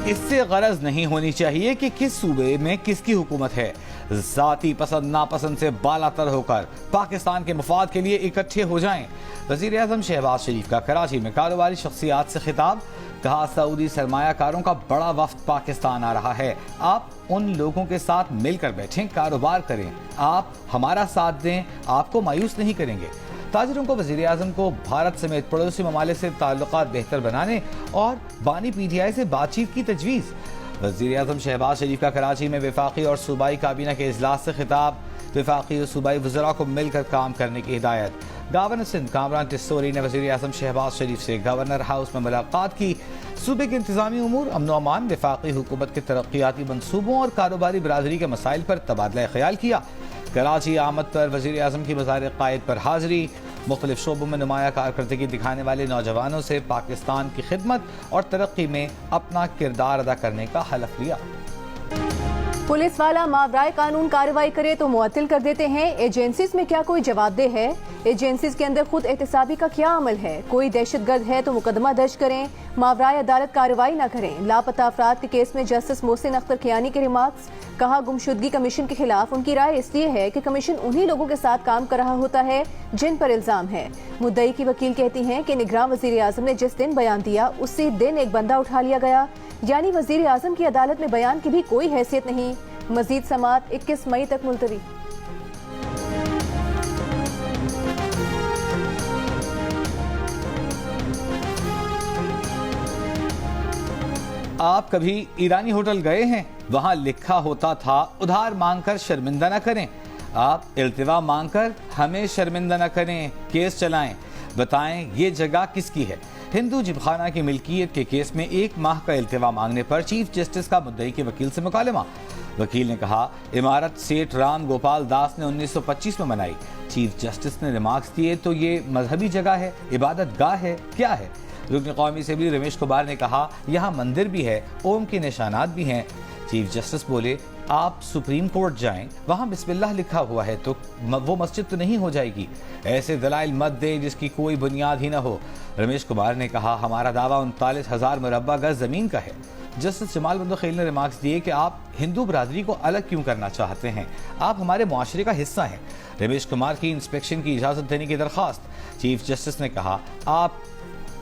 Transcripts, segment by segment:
इससे गरज नहीं होनी चाहिए कि किस सूबे में किसकी हुकूमत है। जाती पसंद नापसंद से बालातर होकर पाकिस्तान के मफाद के लिए इकट्ठे हो जाएं। वज़ीर आज़म शहबाज शरीफ का कराची में कारोबारी शख्सियात से खिताब। कहा, सऊदी सरमायाकारों का बड़ा वफ्द पाकिस्तान आ रहा है। आप उन लोगों के साथ मिलकर बैठें, कारोबार करें। आप हमारा साथ दें, आपको मायूस नहीं करेंगे। ताजिरों को वज़ीर आज़म को भारत समेत पड़ोसी ममालिक से ताल्लुकात बेहतर बनाने और बानी PTI से बातचीत की तजवीज़। वज़ीर आज़म शहबाज शरीफ का कराची में वफाकी और सूबाई काबीना के इजलास से खिताब। वफाकी और सूबाई वज़रा को मिलकर काम करने की हिदायत। गवर्नर सिंध कामरान टिस्सोरी ने वज़ीर आज़म शहबाज शरीफ से गवर्नर हाउस में मुलाकात की। सूबे के इंतजामी उमूर, अमन अमान, वफाकी हुकूमत के तरक्याती मनसूबों और कारोबारी बरादरी के मसाइल पर तबादला ख्याल किया। कराची आमद पर वज़ीर आज़म की मज़ार क़ायद पर हाज़री। मुख्तलिफ शोबों में नुमाया कारकर्दगी दिखाने वाले नौजवानों से पाकिस्तान की खिदमत और तरक्की में अपना किरदार अदा करने का हलफ लिया। पुलिस वाला मावराए कानून कार्रवाई करे तो मुअत्तल कर देते हैं। एजेंसीज में क्या कोई जवाबदेह है? एजेंसीज के अंदर खुद एहतसाबी का क्या अमल है? कोई दहशतगर्द है तो मुकदमा दर्ज करें, मावराए अदालत कार्रवाई न करें। लापता अफराद के केस में जस्टिस मोहसिन अख्तर कियानी के रिमार्क्स। कहा, गुमशुदगी कमीशन के खिलाफ उनकी राय इसलिए है कि कमीशन उन्हीं लोगों के साथ काम कर रहा होता है जिन पर इल्जाम है। मुद्दई की वकील कहती हैं कि निगरान वज़ीर आज़म ने जिस दिन बयान दिया उसी दिन एक बंदा उठा लिया गया, यानी वज़ीर आज़म की अदालत में बयान की भी कोई हैसियत नहीं। मजीद समाअत 21 मई तक मुलतवी। आप कभी ईरानी होटल गए हैं? वहां लिखा होता था, उधार मांगकर शर्मिंदा न करें। आप इल्तिवा मांगकर हमें शर्मिंदा न करें, केस चलाएं। बताएं ये जगह किसकी है? हिंदू जिमखाना की मिल्कियत के केस में 1 माह का इल्तिवा मांगने पर चीफ जस्टिस का मुद्दई के वकील से मुकालमा। वकील ने कहा, इमारत सेठ राम गोपाल दास ने 1925 में बनाई। चीफ जस्टिस ने रिमार्क्स दिए, तो ये मजहबी जगह है, इबादत गाह है, क्या है? रुकन कौमी असेंबली रमेश कुमार ने कहा, यहाँ मंदिर भी है, ओम के निशानात भी हैं। चीफ जस्टिस बोले, आप सुप्रीम कोर्ट जाएं, वहाँ बिस्मिल्लाह लिखा हुआ है, तो वो मस्जिद तो नहीं हो जाएगी। ऐसे दलाइल मत दे जिसकी कोई बुनियाद ही न हो। रमेश कुमार ने कहा, हमारा दावा 39,000 मुरब्बा गज जमीन का है। जस्टिस जमाल बंदोखेल ने रिमार्क्स दिए कि आप हिंदू बरादरी को अलग क्यों करना चाहते हैं? आप हमारे मुआशरे का हिस्सा हैं। रमेश कुमार की इंस्पेक्शन की इजाज़त देने की दरख्वास्त। चीफ जस्टिस ने कहा, आप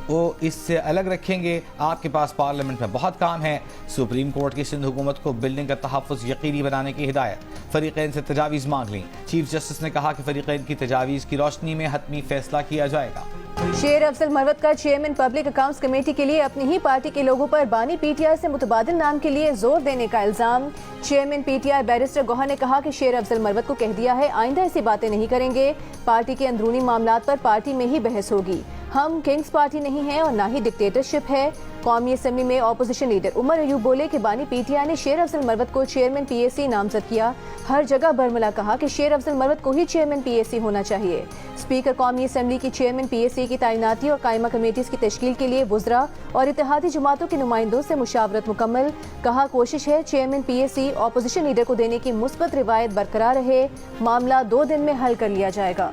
वो इससे अलग रखेंगे, आपके पास पार्लियामेंट में बहुत काम है। सुप्रीम कोर्ट की सिंध हुकूमत को बिल्डिंग का तहफ़्फ़ुज़ यकीनी बनाने की हिदायत। फरीक़ैन से तजावीज़ मांग ली। चीफ जस्टिस ने कहा कि फरीक़ैन की तजावीज़ की रोशनी में हतमी फैसला किया जाएगा। शेर अफजल मरवत का चेयरमैन पब्लिक अकाउंट्स कमेटी के लिए अपनी ही पार्टी के लोगों पर बानी PTI से मुतबादिल नाम के लिए जोर देने का इल्जाम। चेयरमैन PTI बैरिस्टर गोहा ने कहा कि शेर अफजल मरवत को कह दिया है, आइंदा ऐसी बातें नहीं करेंगे। पार्टी के अंदरूनी मामलात पर पार्टी में ही बहस होगी। हम किंग्स पार्टी नहीं है और ना ही डिक्टेटरशिप है। कौमी असेंबली में ऑपोजिशन लीडर उमर अयूब बोले कि बानी PTI ने शेर अफजल मरवत को चेयरमैन PAC नामजद किया। हर जगह बरमला कहा कि शेर अफजल मरवत को ही चेयरमैन PAC होना चाहिए। स्पीकर कौमी असेंबली की चेयरमैन PAC की तैनाती और कायमा कमेटीज की तश्कील के लिए वुज़रा और इत्तेहादी जमातों के नुमाइंदों से मुशावरत मुकम्मल। कहा, कोशिश है चेयरमैन PAC ऑपोजिशन लीडर को देने की मुस्बत रिवायत बरकरार रहे। मामला 2 दिन में हल कर लिया जाएगा।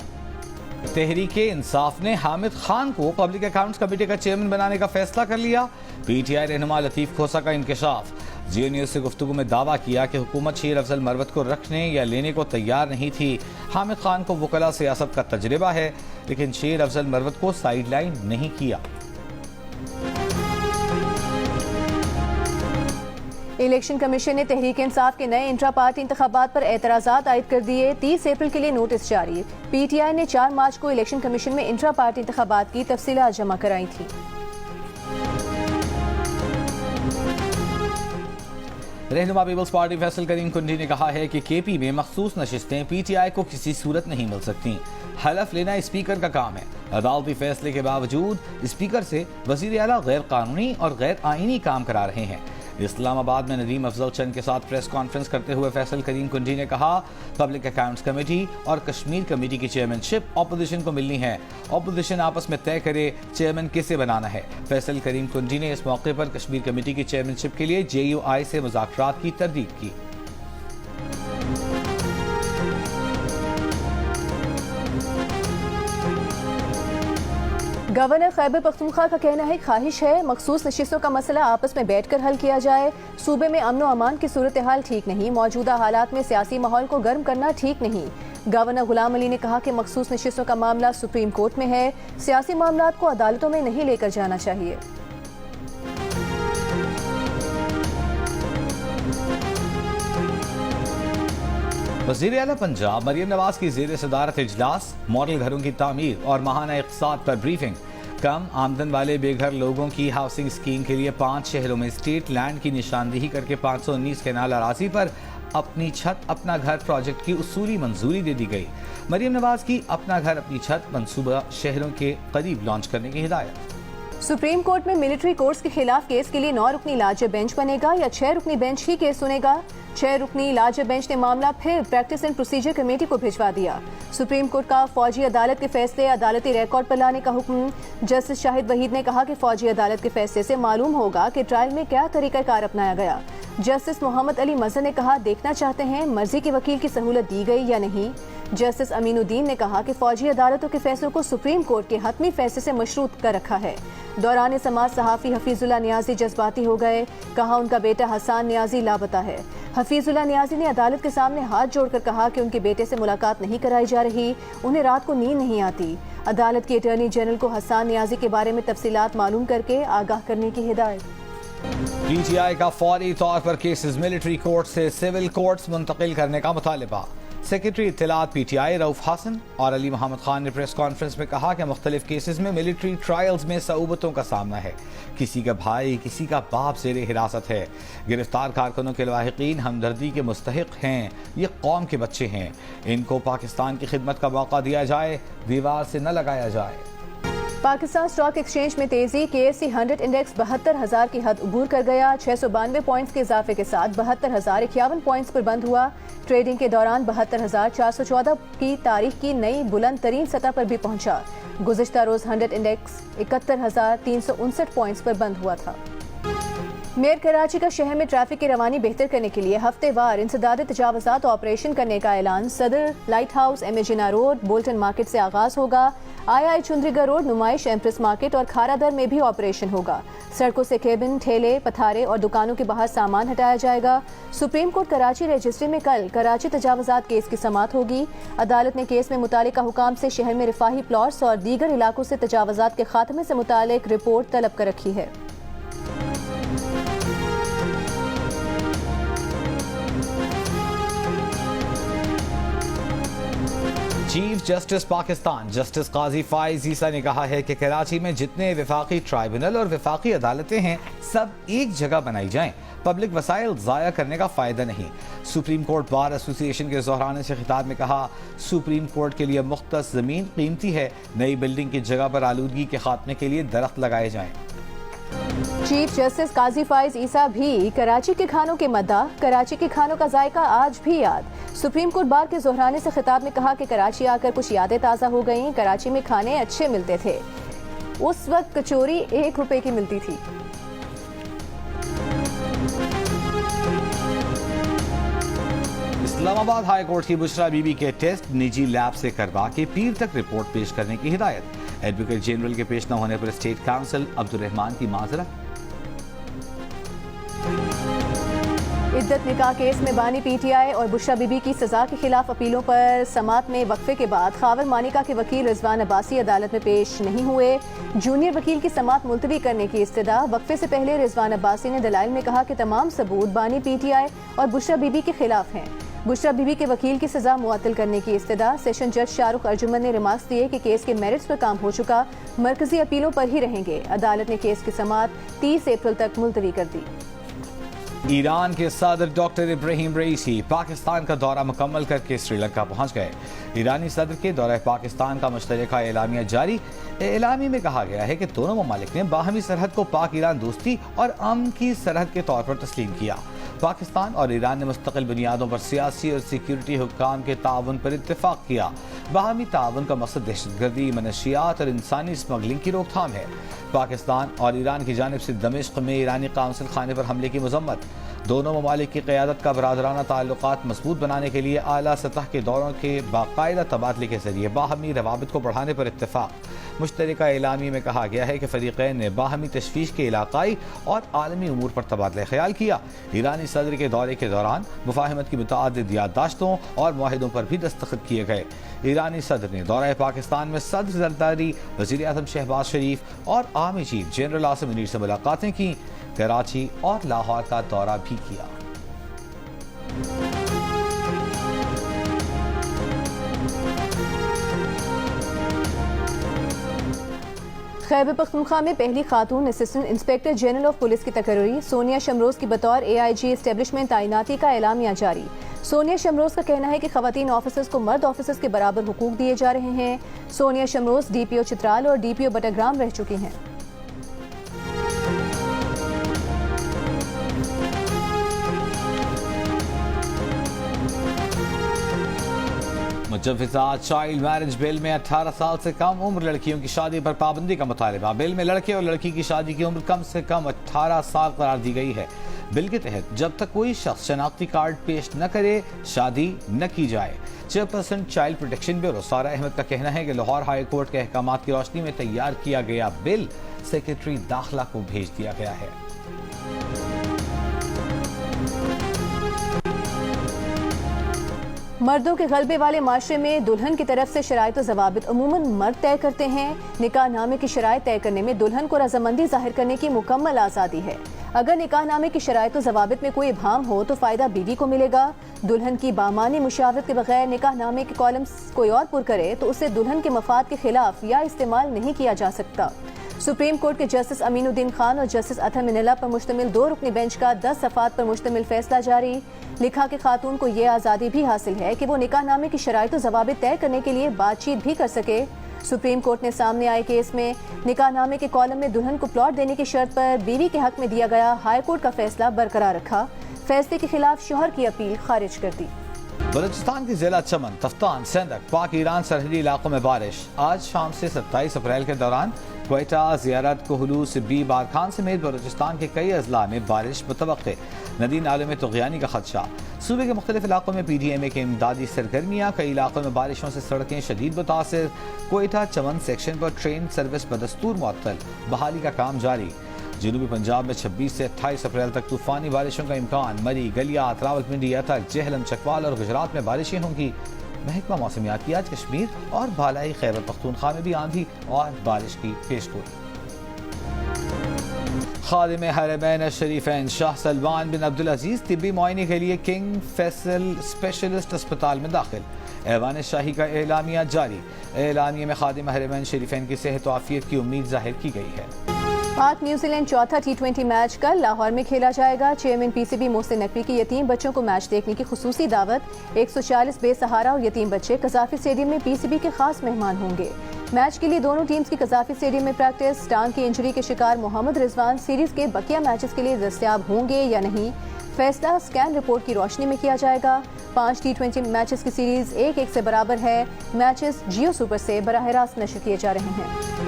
तहरीके इंसाफ ने हामिद खान को पब्लिक अकाउंट्स कमेटी का चेयरमैन बनाने का फैसला कर लिया। PTI रहनुमा लतीफ खोसा का इंकशाफ। जियो न्यूज़ से गुफ्तगू में दावा किया कि हुकूमत शेर अफजल मरवत को रखने या लेने को तैयार नहीं थी। हामिद खान को वकला सियासत का तजर्बा है, लेकिन शेर अफजल मरवत को साइडलाइन नहीं किया। इलेक्शन कमीशन ने तहरीक इंसाफ के नए इंट्रा पार्टी इंतखाबात पर एतराज़ात आयद कर दिए। 30 अप्रैल के लिए नोटिस जारी। PTI ने 4 मार्च को इलेक्शन कमीशन में इंट्रा पार्टी इंतखाबात की तफसीलात जमा कराई थी। रहनुमा पीपल्स पार्टी फैसल करीम कुंडी ने कहा है कि KP में मखसूस नशिस्तें PTI को किसी सूरत नहीं मिल सकती। हलफ लेना स्पीकर का काम है। अदालती फैसले के बावजूद स्पीकर से वज़ीर आला गैर कानूनी और गैर आईनी काम करा रहे हैं। इस्लामाबाद में नदीम अफजल चंद के साथ प्रेस कॉन्फ्रेंस करते हुए फैसल करीम कुंडी ने कहा, पब्लिक अकाउंट्स कमेटी और कश्मीर कमेटी की चेयरमैनशिप ऑपोजिशन को मिलनी है। ऑपोजिशन आपस में तय करे चेयरमैन किसे बनाना है। फैसल करीम कुंडी ने इस मौके पर कश्मीर कमेटी की चेयरमैनशिप के लिए JUI से मुज़ाकरात की तरदीद की। गवर्नर खैबर पख्तूनख्वा का कहना है ख्वाहिश है मखसूस नशिस्तों का मसला आपस में बैठकर हल किया जाए। सूबे में अमन व अमान की सूरत हाल ठीक नहीं, मौजूदा हालात में सियासी माहौल को गर्म करना ठीक नहीं। गवर्नर गुलाम अली ने कहा कि मखसूस नशिस्तों का मामला सुप्रीम कोर्ट में है, सियासी मामलात को अदालतों में नहीं लेकर जाना चाहिए। वज़ीर आला पंजाब मरियम नवाज की ज़ेर सदारत इजलास, मॉडल घरों की तामीर और माहाना इक़्तिसाद पर ब्रीफिंग। कम आमदन वाले बेघर लोगों की हाउसिंग स्कीम के लिए 5 शहरों में स्टेट लैंड की निशानदेही करके 519 कैनाल अराजी पर अपनी छत अपना घर प्रोजेक्ट की उसूली मंजूरी दे दी गई। मरियम नवाज की अपना घर अपनी छत मंसूबा शहरों के करीब लॉन्च करने की हिदायत। सुप्रीम कोर्ट में मिलिट्री कोर्ट्स के खिलाफ केस के लिए 9 रुकनी लार्जर बेंच बनेगा या 6 रुकनी बेंच ही केस सुनेगा। 6 रुकनी लार्जर बेंच ने मामला फिर प्रैक्टिस एंड प्रोसीजर कमेटी को भिजवा दिया। सुप्रीम कोर्ट का फौजी अदालत के फैसले अदालती रिकॉर्ड पर लाने का हुक्म। जस्टिस शाहिद वहीद ने कहा कि फौजी अदालत के फैसले से मालूम होगा कि ट्रायल में क्या तरीकाकार अपनाया गया। जस्टिस मोहम्मद अली मजहर ने कहा देखना चाहते हैं मर्जी के वकील की सहूलत दी गई या नहीं। जस्टिस अमीनुद्दीन ने कहा कि फौजी अदालतों के फैसलों को सुप्रीम कोर्ट के हतमी फैसले से मशरूत कर रखा है। दौरान समाज सहाफ़ी हफीजुल्लाह नियाजी जज्बाती हो गए, कहा उनका बेटा हसान नियाजी लापता है। हफीजुल्लाह नियाजी ने अदालत के सामने हाथ जोड़कर कहा कि उनके बेटे से मुलाकात नहीं कराई जा रही, उन्हें रात को नींद नहीं आती। अदालत के अटॉर्नी जनरल को हसान नियाजी के बारे में तफसीलात मालूम करके आगाह करने की हिदायत। PTI का फौरी तौर पर केसेस मिलिट्री कोर्ट से सिविल कोर्ट्स मुंतकिल करने का मुतालिबा। सेक्रेटरी इत्तलात PTI रऊफ हसन और अली मोहम्मद खान ने प्रेस कॉन्फ्रेंस में कहा कि मुख्तलिफ केसेस में मिलिट्री ट्रायल्स में सऊबतों का सामना है। किसी का भाई किसी का बाप ज़ेर हिरासत है। गिरफ्तार कारकुनों के लवाहिकीन हमदर्दी के मुस्तहिक हैं। ये कौम के बच्चे हैं, इनको पाकिस्तान की खिदमत का मौका दिया जाए, दीवार से न लगाया जाए। पाकिस्तान स्टॉक एक्सचेंज में तेजी, KSE 100 इंडेक्स 72,000 की हद उबूर कर गया। 692 पॉइंट्स के इजाफे के साथ 72,051 पॉइंट्स पर बंद हुआ। ट्रेडिंग के दौरान 72,414 की तारीख की नई बुलंद तरीन सतह पर भी पहुंचा। गुज़िश्ता रोज 100 इंडेक्स 71,359 पॉइंट्स पर बंद हुआ था। मेयर कराची का शहर में ट्रैफिक की रवानी बेहतर करने के लिए हफ्तेवार इंसदाद तजावुज़ात ऑपरेशन करने का ऐलान। सदर, लाइट हाउस, एमेजिना रोड, बोल्टन मार्केट से आगाज होगा। II Chundrigar road, Numaish, Empress market और खारादर में भी ऑपरेशन होगा। सड़कों से केबिन, ठेले, पथारे और दुकानों के बाहर सामान हटाया जाएगा। सुप्रीम कोर्ट कराची रजिस्ट्री में कल कराची तजावुज़ात केस की समाअत होगी। अदालत ने केस में मुतालिका हुकाम से शहर में रिफाही प्लॉट्स और दीगर इलाकों से तजावुज़ात के खात्मे से मुतालिक रिपोर्ट तलब कर रखी है। चीफ जस्टिस पाकिस्तान जस्टिस काजी फाइज ईसा ने कहा है कि कराची में जितने विफाकी ट्राइब्यूनल और विफाकी अदालतें हैं सब एक जगह बनाई जाएं। पब्लिक वसाइल ज़ाया करने का फ़ायदा नहीं। सुप्रीम कोर्ट बार एसोसिएशन के ज़ोहराने से खिताब में कहा सुप्रीम कोर्ट के लिए मुख्तस ज़मीन कीमती है। नई बिल्डिंग की जगह पर आलूदगी के खात्मे के लिए दरख्त लगाए जाएं। चीफ जस्टिस काजी फाइज ईसा भी कराची के खानों के मद्दाह, कराची के खानों का जायका आज भी याद। सुप्रीम कोर्ट बार के ज़ोहराने से खिताब में कहा कि कराची आकर कुछ यादें ताज़ा हो गईं। कराची में खाने अच्छे मिलते थे, उस वक्त कचौरी 1 रुपए की मिलती थी। इस्लामाबाद हाई कोर्ट की बुशरा बीबी के टेस्ट निजी लैब से करवा के पीर तक रिपोर्ट पेश करने की हिदायत। एडवोकेट जनरल के पेश न होने पर स्टेट काउंसिल अब्दुर्रहमान की माजरत। इद्दत निकाह केस में बानी PTI और बुशरा बीबी की सजा के खिलाफ अपीलों पर समात में वक्फे के बाद खावर मानिका के वकील रिजवान अब्बासी अदालत में पेश नहीं हुए। जूनियर वकील की समात मुलतवी करने की इस्तदा। वक्फे से पहले रिजवान अब्बासी ने दलाइल में कहा कि तमाम सबूत बानी PTI और बुशरा बीबी के खिलाफ हैं। बुशरा बीबी के वकील की सजा मुअत्तल करने की इस्तदा। सेशन जज शाहरुख अर्जुमन ने रिमार्क्स दिए कि केस के मेरिट्स पर काम हो चुका, मरकजी अपीलों पर ही रहेंगे। अदालत ने केस की समात 30 अप्रैल तक मुलतवी कर दी। ईरान के सदर डॉक्टर इब्राहिम रईसी पाकिस्तान का दौरा मुकम्मल करके श्रीलंका पहुंच गए। ईरानी सदर के दौरे पाकिस्तान का मुश्तरका एलामिया जारी। एलामी में कहा गया है कि दोनों ममालिक ने बाहमी सरहद को पाक ईरान दोस्ती और अमन की सरहद के तौर पर तस्लीम किया। पाकिस्तान और ईरान ने मुस्तकिल बुनियादों पर सियासी और सिक्योरिटी हुक्काम के ताउन पर इत्तेफाक किया। बाहमी ताउन का मकसद दहशतगर्दी, मनशियात और इंसानी स्मगलिंग की रोकथाम है। पाकिस्तान और ईरान की जानिब से दमिश्क में ईरानी काउंसिल खाने पर हमले की मजम्मत। दोनों ममालिक की क़यादत का बरादराना ताल्लुकात मजबूत बनाने के लिए आला सतह के दौरों के बाकायदा तबादले के जरिए बाहमी रवाबित को बढ़ाने पर इत्तेफाक। मुश्तरका एलामी में कहा गया है कि फरीक़ैन ने बाहमी तशवीश के इलाकाई और आलमी उमूर पर तबादला ख्याल किया। ईरानी सदर के दौरे के दौरान मुफाहमत की मुतअद्दिद याददाश्तों और मुआहिदों पर भी दस्तखत किए गए। ईरानी सदर ने दौरा पाकिस्तान में सदर जरदारी, वज़ीर आज़म शहबाज शरीफ और army chief general Asim Munir से मुलाकातें की। कराची और लाहौर का दौरा भी किया। खैबर पख्तूनख्वा में पहली खातून assistant inspector general of police की तकर्री। सोनिया शमरोज की बतौर AIG एस्टेब्लिशमेंट तैनाती का एलामिया जारी। सोनिया शमरोज का कहना है कि खवातीन ऑफिसर्स को मर्द ऑफिसर्स के बराबर हुकूक दिए जा रहे हैं। सोनिया शमरोज DPO चित्राल और DPO बटाग्राम रह चुकी हैं। मुजव्विज़ा चाइल्ड मैरिज बिल में 18 साल से कम उम्र लड़कियों की शादी पर पाबंदी का मुतालिबा। बिल में लड़के और लड़की की शादी की उम्र कम से कम 18 साल करार दी गई है। बिल के तहत जब तक कोई शख्स शनाख्ती कार्ड पेश न करे, शादी न की जाए। चेयरपर्सन चाइल्ड प्रोटेक्शन ब्यूरो सारा अहमद का कहना है कि लाहौर हाई कोर्ट के अहकामात की रोशनी में तैयार किया गया बिल सेक्रेटरी दाखिला को भेज दिया गया है। मर्दों के गलबे वाले माशरे में दुल्हन की तरफ से शराइत व ज़वाबित अमूमन मर्द तय करते हैं। निकाहनामे की शराइत तय करने में दुल्हन को रजामंदी जाहिर करने की मुकम्मल आज़ादी है। अगर निकाहनामे की शराइत व ज़वाबित में कोई इबहाम हो तो फ़ायदा बीवी को मिलेगा। दुल्हन की बामानी मुशावरत के बगैर निकाहनामे के कॉलम्स कोई और पुर करे तो उसे दुल्हन के मफाद के खिलाफ या इस्तेमाल नहीं किया जा सकता। सुप्रीम कोर्ट के जस्टिस अमीनुद्दीन खान और जस्टिस अतहर मिनल्ला पर मुश्तमिल 2 रुकनी बेंच का 10 सफ़ात पर मुश्तमिल फैसला जारी। लिखा कि खातून को ये आज़ादी भी हासिल है कि वो निकाहनामे की शराइत व ज़वाबित तय करने के लिए बातचीत भी कर सके। सुप्रीम कोर्ट ने सामने आए केस में निकाहनामे के कॉलम में दुल्हन को प्लॉट देने की शर्त पर बीवी के हक में दिया गया हाई कोर्ट का फैसला बरकरार रखा। फैसले के खिलाफ शोहर की अपील खारिज कर दी। बलूचिस्तान की जिला चमन, तफ्तान, सेंधक, पाक ईरान सरहदी इलाकों में बारिश। आज शाम से 27 अप्रैल के दौरान क्वेटा, ज़ियारत, कोहलू, सिब्बी, बारखान समेत बलूचिस्तान के कई अजला में बारिश मुतवक्के। नदी नालों में तुग़यानी का खदशा। सूबे के मुख्तलिफ इलाकों में PDMA के इमदादी सरगर्मियाँ। कई इलाकों में बारिशों से सड़कें शदीद मुतासिर। क्वेटा चमन सेक्शन पर ट्रेन सर्विस बदस्तूर मुअत्तल, बहाली का काम जारी। जनूबी पंजाब में 26 से 28 अप्रैल तक तूफानी बारिशों का इम्कान। मरी, गलियात, रावलपिंडी, अतक, जेहलम, चकवाल और गुजरात में बारिशें होंगी। महकमा मौसमियात की आज कश्मीर और बालाई खैबर पख्तूनख्वा में भी आंधी और बारिश की पेशगोई। खादिम हरमैन शरीफैन शाह सलमान बिन अब्दुल अजीज तिब्बी मुआयने के लिए किंग फैसल स्पेशलिस्ट अस्पताल में दाखिल। ऐवान शाही का एलामिया जारी। एलामिया में खादिम हरमैन शरीफैन की सेहत व आफियत की उम्मीद जाहिर की गई है। पाक न्यूजीलैंड चौथा T20 मैच कल लाहौर में खेला जाएगा। चेयरमैन PCB मोहसिन नकवी की यतीम बच्चों को मैच देखने की खुसूसी दावत। 140 बेसहारा और यतीम बच्चे कज़ाफी स्टेडियम में PCB के खास मेहमान होंगे। मैच के लिए दोनों टीम्स की कज़ाफी स्टेडियम में प्रैक्टिस। टांग की इंजरी के शिकार मोहम्मद रिजवान सीरीज के बकिया मैचेस के लिए दस्तयाब होंगे या नहीं, फैसला स्कैन रिपोर्ट की रोशनी में किया जाएगा। 5 T20 मैचेस की सीरीज 1-1 से बराबर है। मैचेस जियो सुपर से बराह रास्त नशर किए जा रहे हैं।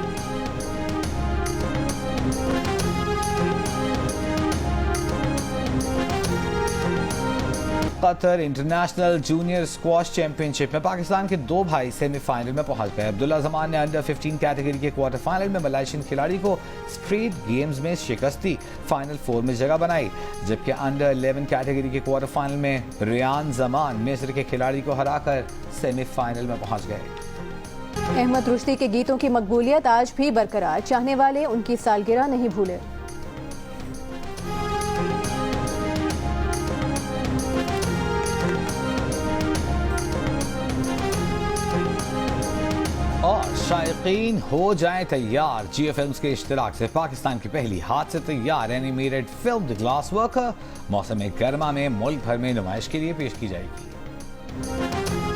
Qatar international junior squash championship में पाकिस्तान के 2 भाई सेमीफाइनल में पहुंच गए। अब्दुल्ला जमान ने अंडर 15 कैटेगरी के क्वार्टर फाइनल में मलेशियन खिलाड़ी को स्ट्रीट गेम्स में शिकस्त दी, फाइनल 4 में जगह बनाई। जबकि अंडर 11 कैटेगरी के क्वार्टर फाइनल में रियान जमान मिस्र के खिलाड़ी को हराकर सेमीफाइनल में पहुंच गए। अहमद रुश्दी के गीतों की मकबूलियत आज भी बरकरार, चाहने वाले उनकी सालगिरह नहीं भूले। और शायकीन हो जाएं तैयार, जियो फिल्म्स के इश्तिराक से पाकिस्तान की पहली हाथ से तैयार animated film the glass worker मौसम गर्मा में मुल्क भर में नुमाइश के लिए पेश की जाएगी।